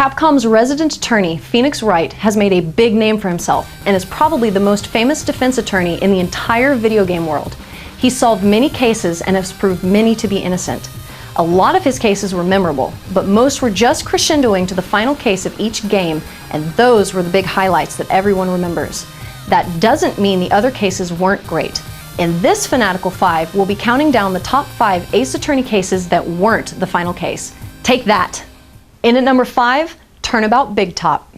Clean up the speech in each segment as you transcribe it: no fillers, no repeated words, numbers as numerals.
Capcom's resident attorney, Phoenix Wright, has made a big name for himself and is probably the most famous defense attorney in the entire video game world. He solved many cases and has proved many to be innocent. A lot of his cases were memorable, but most were just crescendoing to the final case of each game, and those were the big highlights that everyone remembers. That doesn't mean the other cases weren't great. In this Fanatical 5, we'll be counting down the top 5 Ace Attorney cases that weren't the final case. Take that! In at number 5, Turnabout Big Top.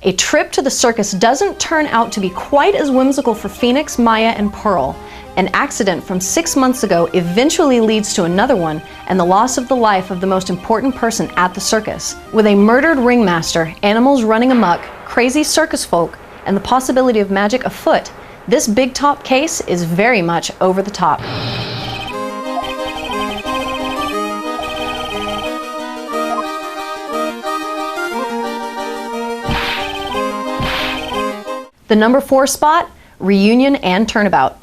A trip to the circus doesn't turn out to be quite as whimsical for Phoenix, Maya, and Pearl. An accident from 6 months ago eventually leads to another one and the loss of the life of the most important person at the circus. With a murdered ringmaster, animals running amok, crazy circus folk, and the possibility of magic afoot, this Big Top case is very much over the top. The number 4 spot, Reunion and Turnabout.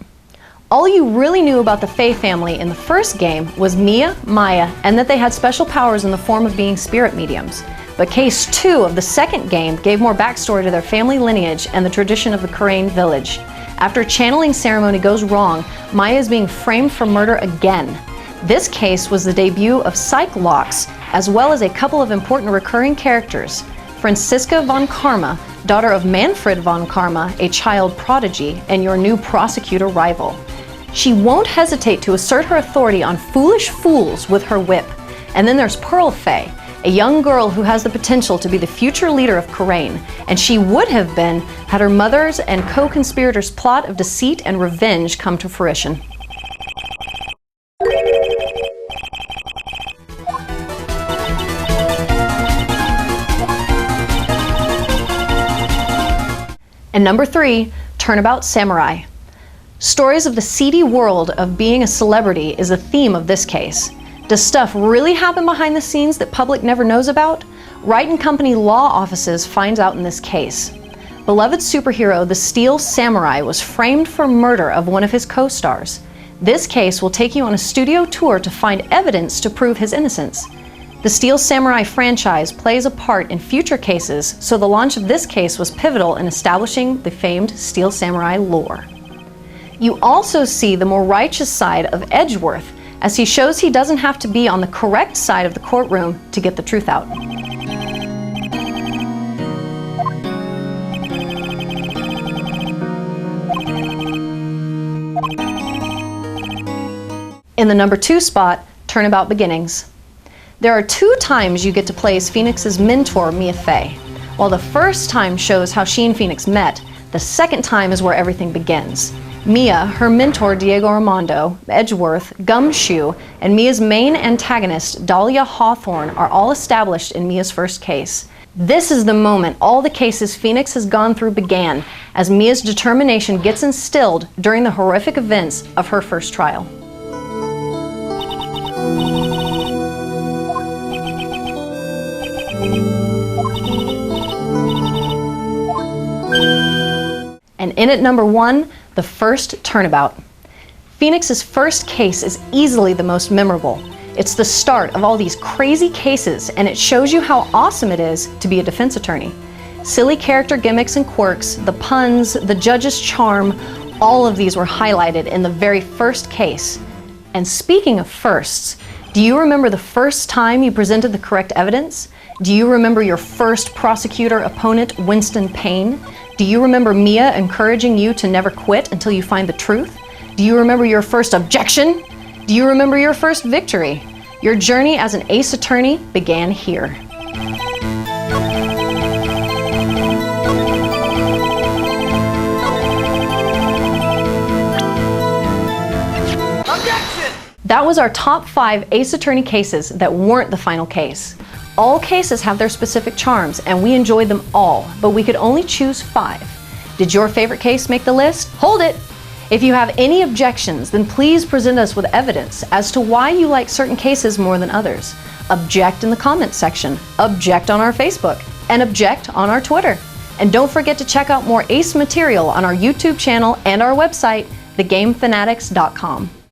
All you really knew about the Faye family in the first game was Mia, Maya, and that they had special powers in the form of being spirit mediums. But Case 2 of the second game gave more backstory to their family lineage and the tradition of the Karain village. After a channeling ceremony goes wrong, Maya is being framed for murder again. This case was the debut of Psych Locks, as well as a couple of important recurring characters. Franziska von Karma, daughter of Manfred von Karma, a child prodigy, and your new prosecutor rival. She won't hesitate to assert her authority on foolish fools with her whip. And then there's Pearl Faye, a young girl who has the potential to be the future leader of Karain, and she would have been had her mother's and co-conspirators' plot of deceit and revenge come to fruition. And number 3, Turnabout Samurai. Stories of the seedy world of being a celebrity is a theme of this case. Does stuff really happen behind the scenes that public never knows about? Wright & Company law offices finds out in this case. Beloved superhero the Steel Samurai was framed for murder of one of his co-stars. This case will take you on a studio tour to find evidence to prove his innocence. The Steel Samurai franchise plays a part in future cases, so the launch of this case was pivotal in establishing the famed Steel Samurai lore. You also see the more righteous side of Edgeworth, as he shows he doesn't have to be on the correct side of the courtroom to get the truth out. In the number 2 spot, Turnabout Beginnings. There are 2 times you get to play as Phoenix's mentor, Mia Fey. While the first time shows how she and Phoenix met, the second time is where everything begins. Mia, her mentor Diego Armando, Edgeworth, Gumshoe, and Mia's main antagonist, Dahlia Hawthorne, are all established in Mia's first case. This is the moment all the cases Phoenix has gone through began, as Mia's determination gets instilled during the horrific events of her first trial. And in at number 1, the first Turnabout. Phoenix's first case is easily the most memorable. It's the start of all these crazy cases, and it shows you how awesome it is to be a defense attorney. Silly character gimmicks and quirks, the puns, the judge's charm, all of these were highlighted in the very first case. And speaking of firsts, do you remember the first time you presented the correct evidence? Do you remember your first prosecutor opponent, Winston Payne? Do you remember Mia encouraging you to never quit until you find the truth? Do you remember your first objection? Do you remember your first victory? Your journey as an ace attorney began here. Objection! That was our top 5 ace attorney cases that weren't the final case. All cases have their specific charms, and we enjoyed them all, but we could only choose 5. Did your favorite case make the list? Hold it! If you have any objections, then please present us with evidence as to why you like certain cases more than others. Object in the comments section, object on our Facebook, and object on our Twitter. And don't forget to check out more ACE material on our YouTube channel and our website, thegamefanatics.com.